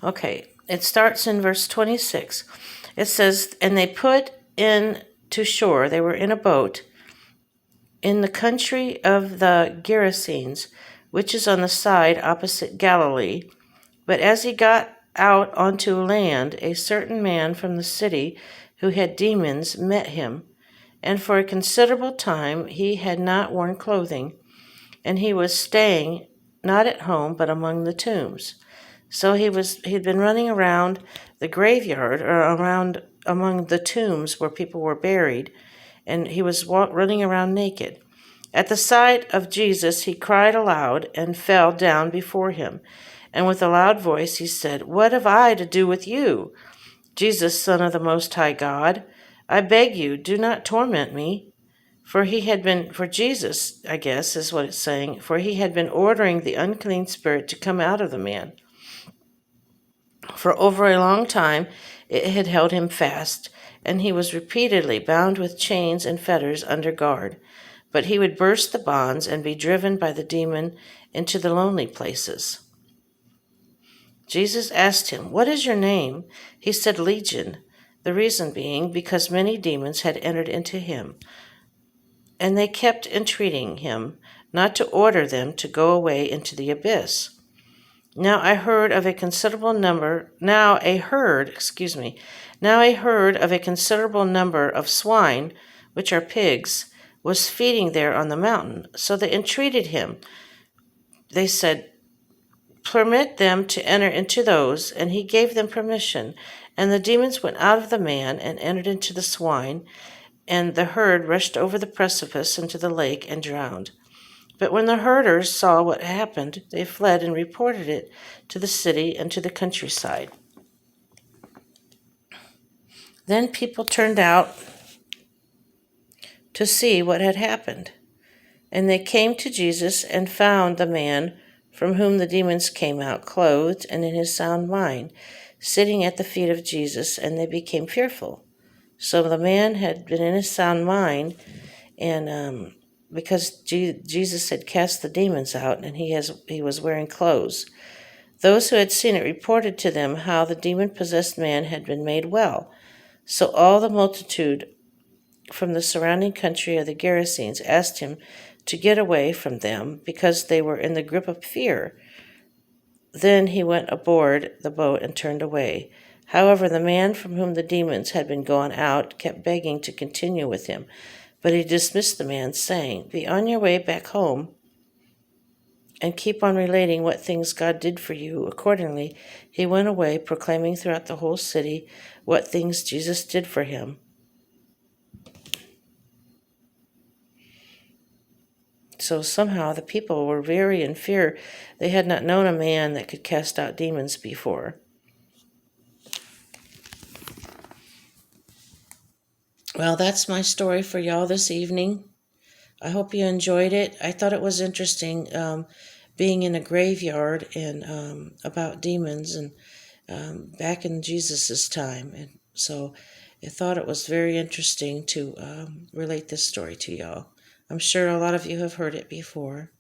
Okay, it starts in verse 26. It says, "And they put in to shore," they were in a boat, "in the country of the Gerasenes, which is on the side opposite Galilee. But as he got out onto land, a certain man from the city who had demons met him. And for a considerable time he had not worn clothing, and he was staying not at home, but among the tombs. So he'd been running around the graveyard, or around among the tombs where people were buried, and he was running around naked. At the sight of Jesus, he cried aloud and fell down before him. And with a loud voice he said, 'What have I to do with you, Jesus, Son of the Most High God? I beg you, do not torment me.' For Jesus, I guess is what it's saying, for he had been ordering the unclean spirit to come out of the man. For over a long time it had held him fast, and he was repeatedly bound with chains and fetters under guard. But he would burst the bonds and be driven by the demon into the lonely places. Jesus asked him, 'What is your name?' He said, 'Legion,' the reason being because many demons had entered into him. And they kept entreating him not to order them to go away into the abyss. Now a herd of a considerable number of swine, which are pigs, was feeding there on the mountain. So they entreated him. They said, 'Permit them to enter into those,' and he gave them permission. And the demons went out of the man and entered into the swine, and the herd rushed over the precipice into the lake and drowned. But when the herders saw what happened, they fled and reported it to the city and to the countryside. Then people turned out to see what had happened. And they came to Jesus and found the man from whom the demons came out, clothed and in his sound mind, sitting at the feet of Jesus, and they became fearful. So the man had been in his sound mind, and because Jesus had cast the demons out, and he was wearing clothes. Those who had seen it reported to them how the demon-possessed man had been made well. So all the multitude from the surrounding country of the Gerasenes asked him to get away from them, because they were in the grip of fear. Then he went aboard the boat and turned away. However, the man from whom the demons had been gone out kept begging to continue with him. But he dismissed the man, saying, 'Be on your way back home and keep on relating what things God did for you.' Accordingly, he went away, proclaiming throughout the whole city what things Jesus did for him. So somehow the people were very in fear. They had not known a man that could cast out demons before. Well, that's my story for y'all this evening. I hope you enjoyed it. I thought it was interesting being in a graveyard and about demons and back in Jesus's time. And so I thought it was very interesting to relate this story to y'all. I'm sure a lot of you have heard it before.